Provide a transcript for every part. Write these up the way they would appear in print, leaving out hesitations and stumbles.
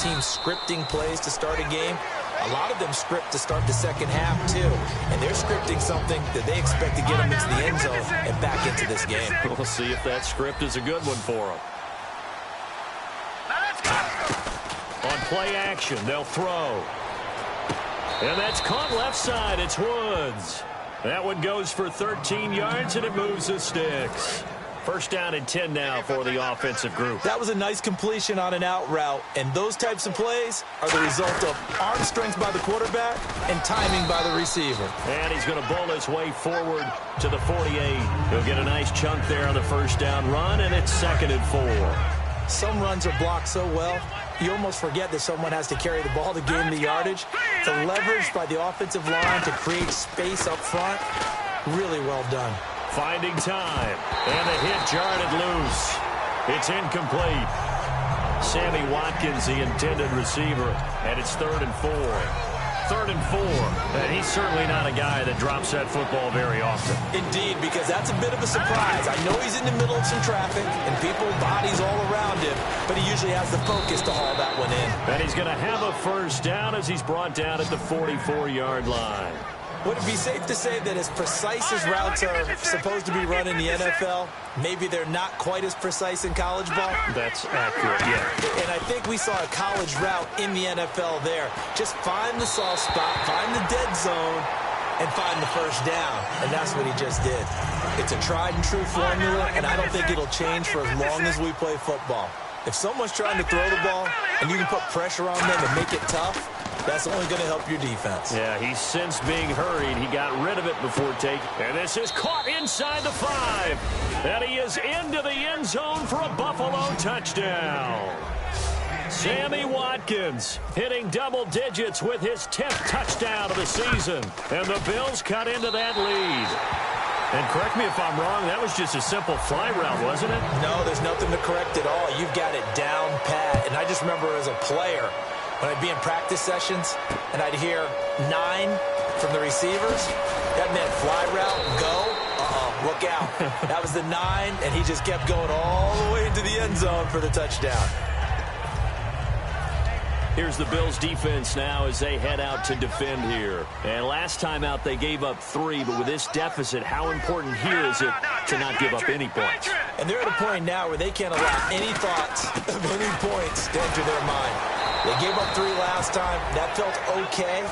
teams scripting plays to start a game, a lot of them script to start the second half, too. And they're scripting something that they expect to get them into the end zone and back into this game. We'll see if that script is a good one for them. On play action, they'll throw. And that's caught left side. It's Woods. That one goes for 13 yards, and it moves the sticks. First down and 10 now for the offensive group. That was a nice completion on an out route, and those types of plays are the result of arm strength by the quarterback and timing by the receiver. And he's going to bowl his way forward to the 48. He'll get a nice chunk there on the first down run, and it's 2nd and 4. Some runs are blocked so well, you almost forget that someone has to carry the ball to gain the yardage. The leverage by the offensive line to create space up front, really well done. Finding time, and the hit jarred it loose. It's incomplete. Sammy Watkins, the intended receiver, and it's 3rd and 4. 3rd and 4, and he's certainly not a guy that drops that football very often. Indeed, because that's a bit of a surprise. I know he's in the middle of some traffic, and people, bodies all around him, but he usually has the focus to haul that one in. And he's going to have a first down as he's brought down at the 44-yard line. Would it be safe to say that as precise as routes are supposed to be run in the NFL, maybe they're not quite as precise in college ball? That's accurate, yeah. And I think we saw a college route in the NFL there. Just find the soft spot, find the dead zone, and find the first down. And that's what he just did. It's a tried and true formula, and I don't think it'll change for as long as we play football. If someone's trying to throw the ball and you can put pressure on them and make it tough, that's only going to help your defense. Yeah, he's since being hurried. He got rid of it before taking. And this is caught inside the 5. And he is into the end zone for a Buffalo touchdown. Sammy Watkins hitting double digits with his 10th touchdown of the season. And the Bills cut into that lead. And correct me if I'm wrong, that was just a simple fly route, wasn't it? No, there's nothing to correct at all. You've got it down pat. And I just remember as a player, when I'd be in practice sessions and I'd hear 9 from the receivers, that meant fly route, go, look out. That was the 9, and he just kept going all the way into the end zone for the touchdown. Here's the Bills defense now as they head out to defend here. And last time out they gave up 3, but with this deficit, how important here is it to not give up any points? And they're at a point now where they can't allow any thoughts of any points to enter their mind. They gave up 3 last time. That felt okay.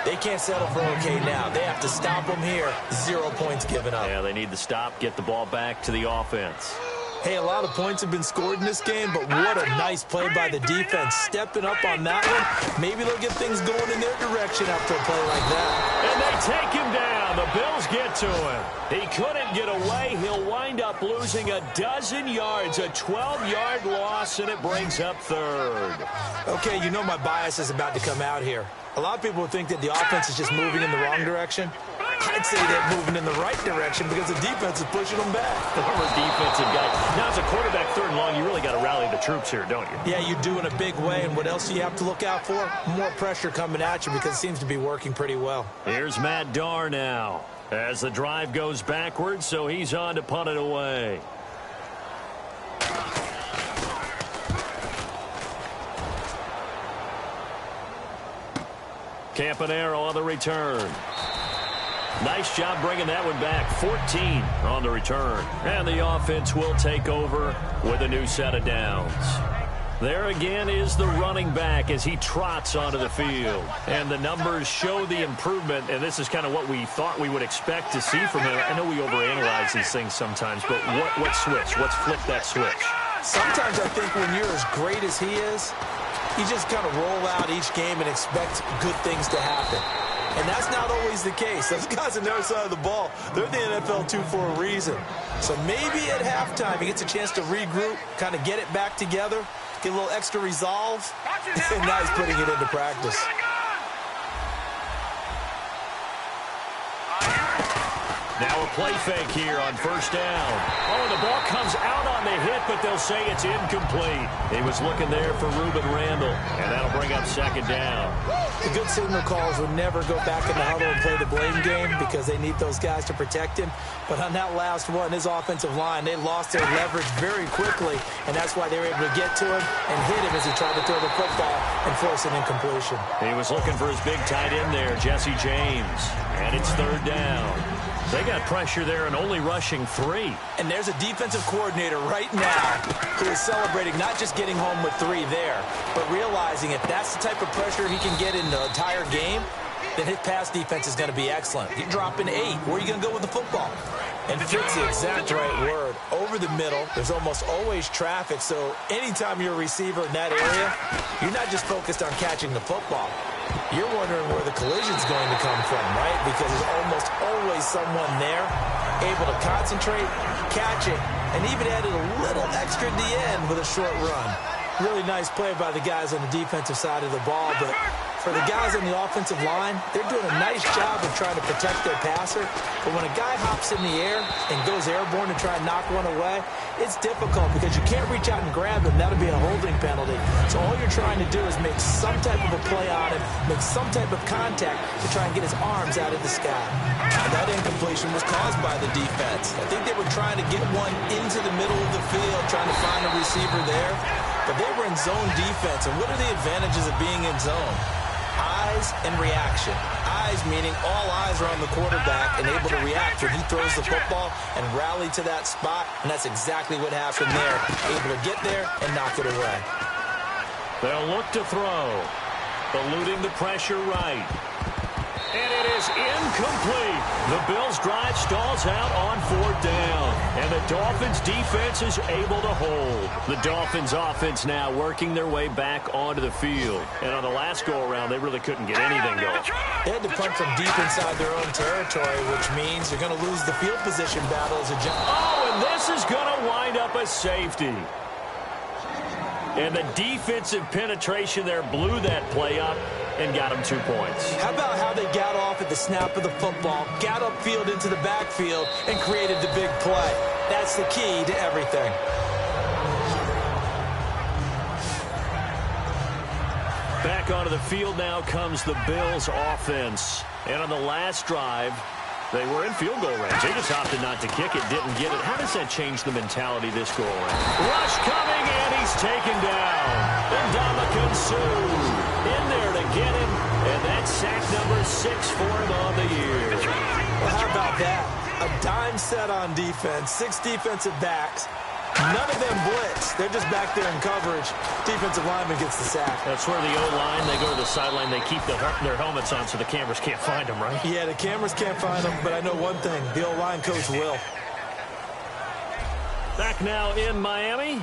They can't settle for okay now. They have to stop them here. 0 points given up. Yeah, they need to stop, get the ball back to the offense. Hey, a lot of points have been scored in this game, but what a nice play by the defense. Stepping up on that one. Maybe they'll get things going in their direction after a play like that. And they take him down. The Bills get to him. He couldn't get away. He'll wind up losing a dozen yards, a 12-yard loss, and it brings up 3rd. Okay, you know my bias is about to come out here. A lot of people think that the offense is just moving in the wrong direction. I'd say they're moving in the right direction because the defense is pushing them back. Former defensive guy. Now, as a quarterback, 3rd and long, you really got to rally the troops here, don't you? Yeah, you do in a big way. And what else do you have to look out for? More pressure coming at you because it seems to be working pretty well. Here's Matt Darr now as the drive goes backwards, so he's on to punt it away. Campanaro on the return. Nice job bringing that one back. 14 on the return. And the offense will take over with a new set of downs. There again is the running back as he trots onto the field. And the numbers show the improvement, and this is kind of what we thought we would expect to see from him. I know we overanalyze these things sometimes, but what switch? What's flipped that switch? Sometimes I think when you're as great as he is, you just kind of roll out each game and expect good things to happen. And that's not always the case. Those guys on the other side of the ball, they're the NFL 2 for a reason. So maybe at halftime he gets a chance to regroup, kind of get it back together, get a little extra resolve, and now he's putting it into practice. Now a play fake here on first down. Oh, the ball comes out on the hit, but they'll say it's incomplete. He was looking there for Rueben Randle, and that'll bring up second down. The good signal calls would never go back in the huddle and play the blame game because they need those guys to protect him. But on that last one, his offensive line, they lost their leverage very quickly, and that's why they were able to get to him and hit him as he tried to throw the football and force an incompletion. He was looking for his big tight end there, Jesse James, and it's third down. They got pressure there and only rushing 3. And there's a defensive coordinator right now who is celebrating not just getting home with 3 there, but realizing if that's the type of pressure he can get in the entire game, then his pass defense is going to be excellent. You're dropping 8. Where are you going to go with the football? And fits the exact right word. Over the middle, there's almost always traffic, so anytime you're a receiver in that area, you're not just focused on catching the football. You're wondering where the collision's going to come from, right? Because there's almost always someone there able to concentrate, catch it, and even added a little extra at the end with a short run. Really nice play by the guys on the defensive side of the ball, but for the guys on the offensive line, they're doing a nice job of trying to protect their passer. But when a guy hops in the air and goes airborne to try and knock one away, it's difficult because you can't reach out and grab him. That'll be a holding penalty. So all you're trying to do is make some type of a play on him, make some type of contact to try and get his arms out of the sky. And that incompletion was caused by the defense. I think they were trying to get one into the middle of the field, trying to find a receiver there. But they were in zone defense. And what are the advantages of being in zone? Eyes and reaction. Eyes meaning all eyes are on the quarterback and able to react when he throws the football and rally to that spot. And that's exactly what happened there. Able to get there and knock it away. They'll look to throw. Eluding the pressure right. And it is incomplete. The Bills' drive stalls out on fourth down. And the Dolphins' defense is able to hold. The Dolphins' offense now working their way back onto the field. And on the last go-around, they really couldn't get anything going. They had to punt from deep inside their own territory, which means they're going to lose the field position battle as a jump. Oh, and this is going to wind up a safety. And the defensive penetration there blew that play up and got him 2 points. How about how they got off at the snap of the football, got upfield into the backfield, and created the big play? That's the key to everything. Back onto the field now comes the Bills offense. And on the last drive, they were in field goal range. They just opted not to kick it, didn't get it. How does that change the mentality this go around? Rush coming, and he's taken down. And Ndamukong Suh in there to get him, and that's sack number 6 for him on the year. Well, how about that? A dime set on defense, 6 defensive backs. None of them blitz. They're just back there in coverage. Defensive lineman gets the sack. That's where the O-line, they go to the sideline, they keep their helmets on so the cameras can't find them, right? Yeah, the cameras can't find them, but I know one thing. The O-line coach will. Back now in Miami.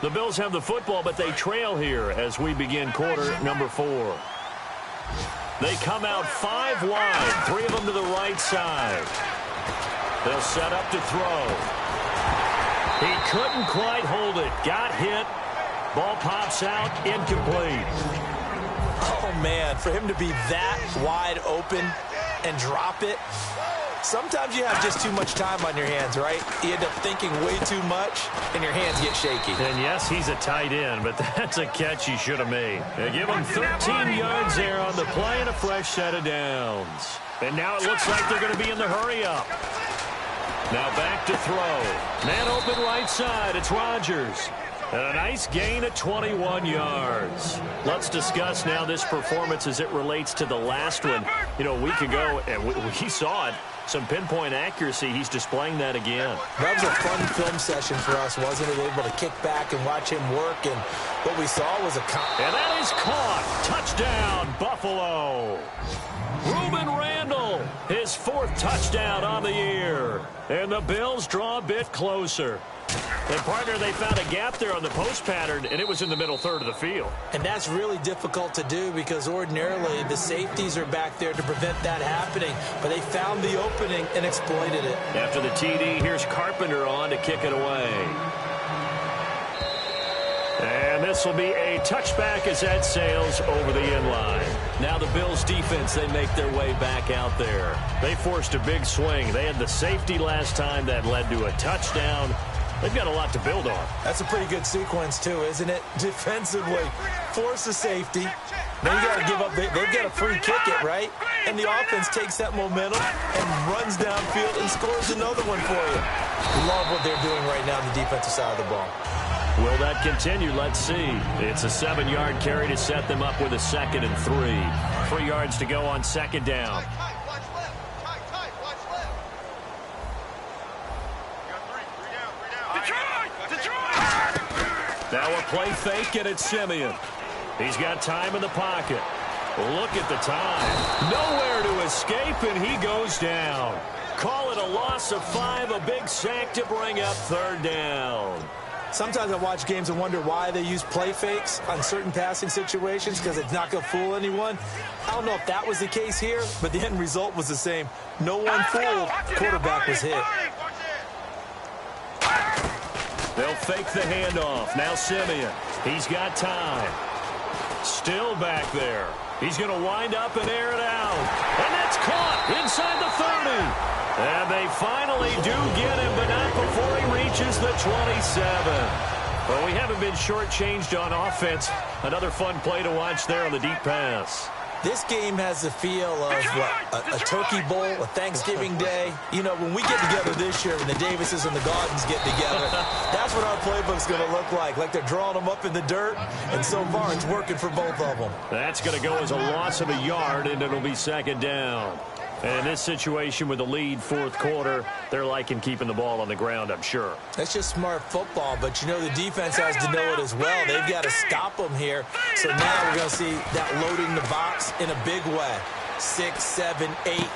The Bills have the football, but they trail here as we begin quarter number 4. They come out 5 wide, 3 of them to the right side. They'll set up to throw. He couldn't quite hold it. Got hit. Ball pops out. Incomplete. Oh, man, for him to be that wide open and drop it. Sometimes you have just too much time on your hands, right? You end up thinking way too much, and your hands get shaky. And, yes, he's a tight end, but that's a catch he should have made. They give him 13 yards there on the play and a fresh set of downs. And now it looks like they're going to be in the hurry-up. Now back to throw. Man open right side. It's Rodgers. And a nice gain at 21 yards. Let's discuss now this performance as it relates to the last one. You know, a week ago, and we saw it. Some pinpoint accuracy. He's displaying that again. That was a fun film session for us, wasn't it? Able to kick back and watch him work. And what we saw was a... And that is caught. Touchdown, Buffalo. Rueben Randle, his 4th touchdown on the year. And the Bills draw a bit closer. And, partner, they found a gap there on the post pattern, and it was in the middle third of the field. And that's really difficult to do because ordinarily the safeties are back there to prevent that happening. But they found the opening and exploited it. After the TD, here's Carpenter on to kick it away. And this this will be a touchback as that sails over the inline. Now the Bills defense, they make their way back out there. They forced a big swing. They had the safety last time that led to a touchdown. They've got a lot to build on. That's a pretty good sequence, too, isn't it? Defensively, force a safety. Then you got to give up. They've got to free kick it, right? And the offense takes that momentum and runs downfield and scores another one for you. Love what they're doing right now on the defensive side of the ball. Will that continue? Let's see. It's a 7-yard carry to set them up with a 2nd and 3. 3 yards to go on 2nd down. Now a play fake, and it's Simeon. He's got time in the pocket. Look at the time. Nowhere to escape, and he goes down. Call it a loss of 5, a big sack to bring up 3rd down. Sometimes I watch games and wonder why they use play fakes on certain passing situations, because it's not going to fool anyone. I don't know if that was the case here, but the end result was the same. No one fooled. Quarterback was hit. They'll fake the handoff. Now Simeon. He's got time. Still back there. He's going to wind up and air it out. And that's caught inside the 30. And they finally do get him, but not before he reaches the 27. Well, we haven't been shortchanged on offense. Another fun play to watch there on the deep pass. This game has the feel of, what, a turkey bowl, a Thanksgiving day. You know, when we get together this year, when the Davises and the Gaughtons get together, that's what our playbook's going to look like they're drawing them up in the dirt, and so far it's working for both of them. That's going to go as a loss of a yard, and it'll be 2nd down. And in this situation with the lead 4th quarter, they're liking keeping the ball on the ground, I'm sure. That's just smart football, but you know the defense has to know it as well. They've got to stop them here. So now we're going to see that loading the box in a big way. 6, 7, 8, 9,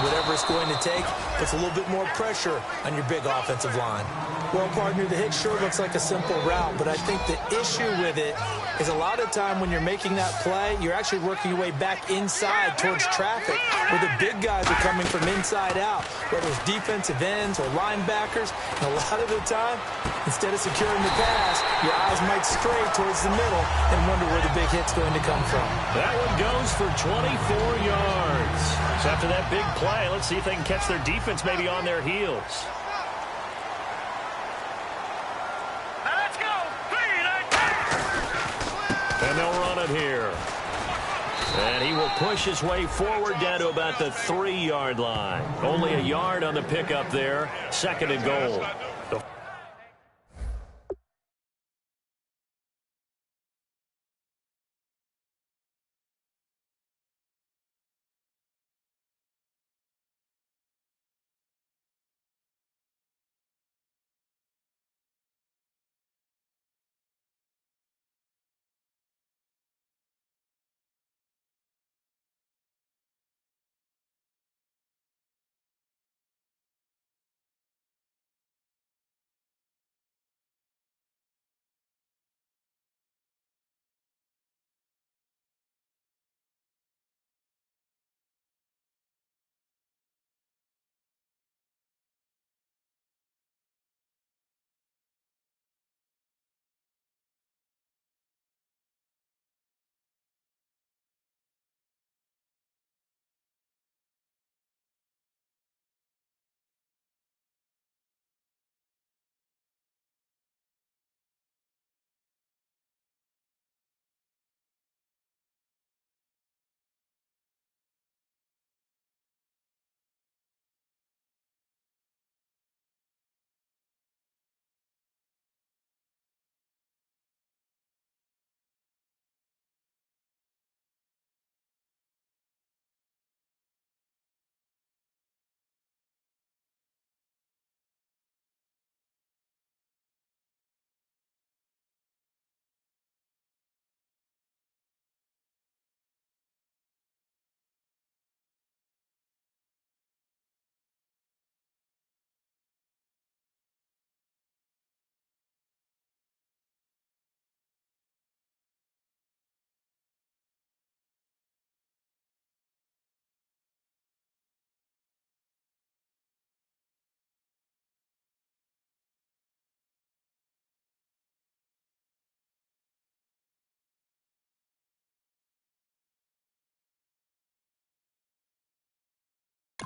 whatever it's going to take, puts a little bit more pressure on your big offensive line. Well, partner, the hit sure looks like a simple route, but I think the issue with it is a lot of time when you're making that play, you're actually working your way back inside towards traffic, where the big guys are coming from inside out, whether it's defensive ends or linebackers. And a lot of the time, instead of securing the pass, your eyes might stray towards the middle and wonder where the big hit's going to come from. That one goes for 24 yards. So after that big play, let's see if they can catch their defense maybe on their heels. And they'll run it here. And he will push his way forward down to about the 3-yard line. Only a yard on the pickup there. 2nd and goal.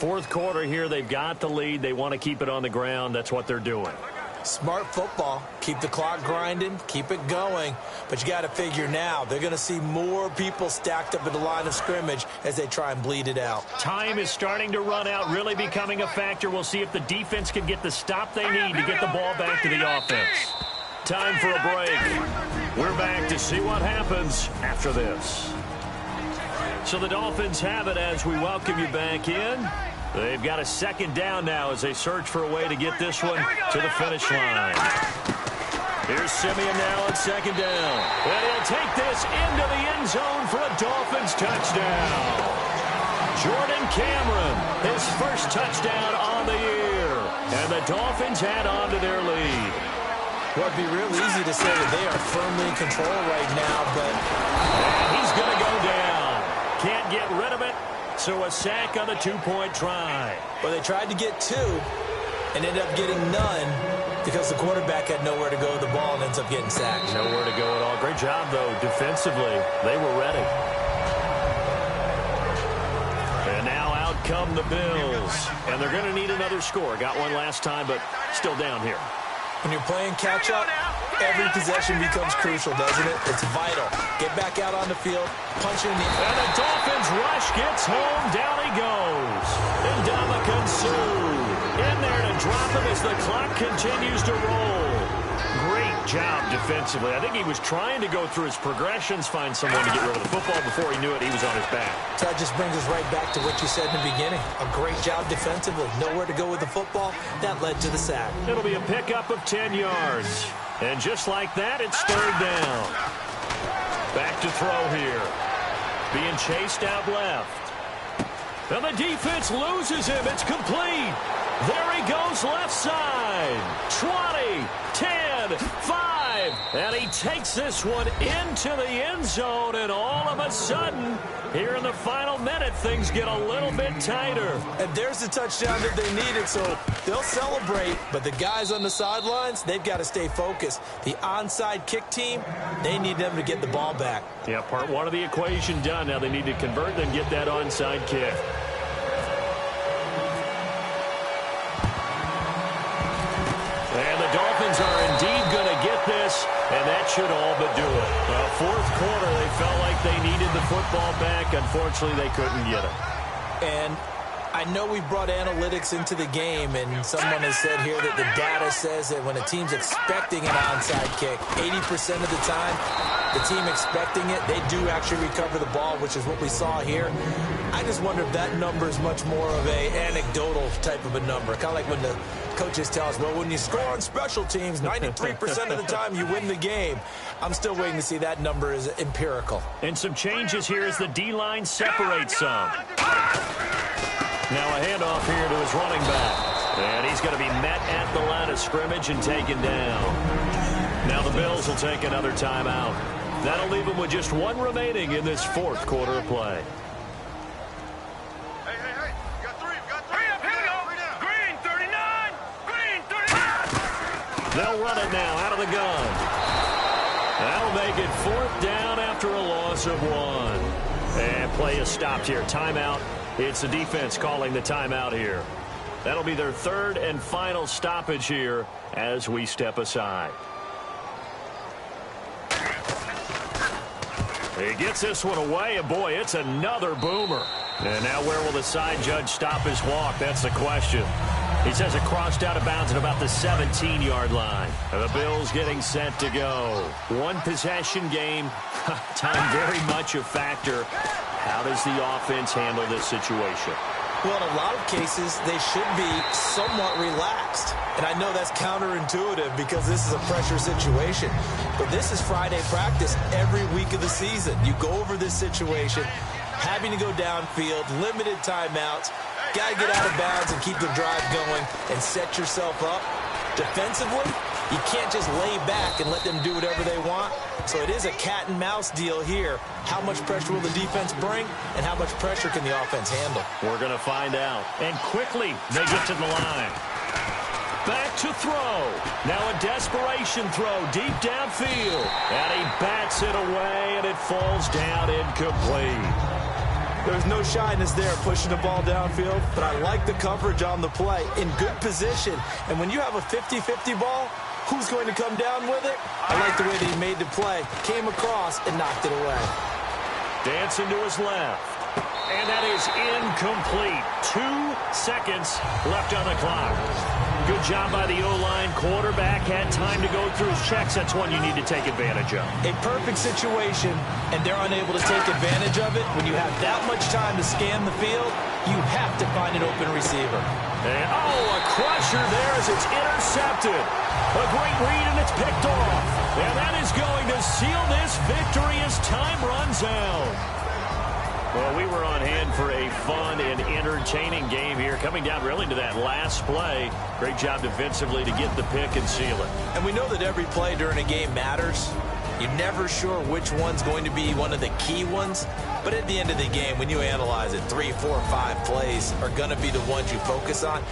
Fourth quarter here, they've got the lead. They want to keep it on the ground. That's what they're doing. Smart football. Keep the clock grinding. Keep it going. But you got to figure now, they're going to see more people stacked up at the line of scrimmage as they try and bleed it out. Time is starting to run out, really becoming a factor. We'll see if the defense can get the stop they need to get the ball back to the offense. Time for a break. We're back to see what happens after this. So the Dolphins have it as we welcome you back in. They've got a second down now as they search for a way to get this one to the finish line. Here's Simeon now on second down. And he'll take this into the end zone for a Dolphins touchdown. Jordan Cameron, his first touchdown on the year. And the Dolphins add on to their lead. Well, it'd be real easy to say that they are firmly in control right now, but he's going to go down. Can't get rid of it. So a sack on the two-point try. Well, they tried to get two and ended up getting none because the quarterback had nowhere to go with the ball and ends up getting sacked. Nowhere to go at all. Great job, though, defensively. They were ready. And now out come the Bills. And they're going to need another score. Got one last time, but still down here. When you're playing catch-up, every possession becomes crucial, doesn't it? It's vital. Get back out on the field, punch in the... And the Dolphins rush gets home. Down he goes. Ndamukong Suh in there to drop him as the clock continues to roll. Great job defensively. I think he was trying to go through his progressions, find someone to get rid of the football. Before he knew it, he was on his back. So that just brings us right back to what you said in the beginning. A great job defensively. Nowhere to go with the football. That led to the sack. It'll be a pickup of 10 yards. And just like that, it's third down. Back to throw here. Being chased out left. And the defense loses him. It's complete. There he goes left side. 20, 10, 5. And he takes this one into the end zone. And all of a sudden, here in the final minute, things get a little bit tighter. And there's the touchdown that they needed, so they'll celebrate. But the guys on the sidelines, they've got to stay focused. The onside kick team, they need them to get the ball back. Yeah, part one of the equation done. Now they need to convert and get that onside kick. And the Dolphins are indeed going to get this, and that should all but do it. Fourth quarter, they felt like they needed the football back. Unfortunately, they couldn't get it. And I know we brought analytics into the game, and someone has said here that the data says that when a team's expecting an onside kick, 80% of the time, the team expecting it, they do actually recover the ball, which is what we saw here. I just wonder if that number is much more of a anecdotal type of a number. Kind of like when the coaches tell us, well, when you score on special teams, 93% of the time you win the game. I'm still waiting to see that number is empirical. And some changes here as the D-line separates some. Now a handoff here to his running back. And he's going to be met at the line of scrimmage and taken down. Now the Bills will take another timeout. That'll leave them with just one remaining in this fourth quarter of play. Hey, got three. Here we go. Green, 39. Green, 39. They'll run it now out of the gun. That'll make it fourth down after a loss of one. And play is stopped here. Timeout. It's the defense calling the timeout here. That'll be their third and final stoppage here as we step aside. He gets this one away, and boy, it's another boomer. And now where will the side judge stop his walk? That's the question. He says it crossed out of bounds at about the 17-yard line. And the Bills getting set to go. One possession game. Time very much a factor. How does the offense handle this situation? Well, in a lot of cases, they should be somewhat relaxed. And I know that's counterintuitive because this is a pressure situation. But this is Friday practice every week of the season. You go over this situation, having to go downfield, limited timeouts, got to get out of bounds and keep the drive going and set yourself up. Defensively, you can't just lay back and let them do whatever they want. So it is a cat and mouse deal here. How much pressure will the defense bring, and how much pressure can the offense handle? We're going to find out. And quickly, they get to the line. Back to throw. Now a desperation throw deep downfield. And he bats it away, and it falls down incomplete. There's no shyness there pushing the ball downfield, but I like the coverage on the play. In good position. And when you have a 50-50 ball, who's going to come down with it? I like the way that he made the play, came across, and knocked it away. Dancing to his left. And that is incomplete. 2 seconds left on the clock. Good job by the O-line. Quarterback had time to go through his checks. That's one you need to take advantage of. A perfect situation, and they're unable to take advantage of it. When you have that much time to scan the field, you have to find an open receiver. And, a crusher there as it's intercepted. A great read, and it's picked off. And that is going to seal this victory as time runs out. Well, we were on hand for a fun and entertaining game here, coming down really to that last play. Great job defensively to get the pick and seal it. And we know that every play during a game matters. You're never sure which one's going to be one of the key ones. But at the end of the game, when you analyze it, 3, 4, 5 plays are going to be the ones you focus on.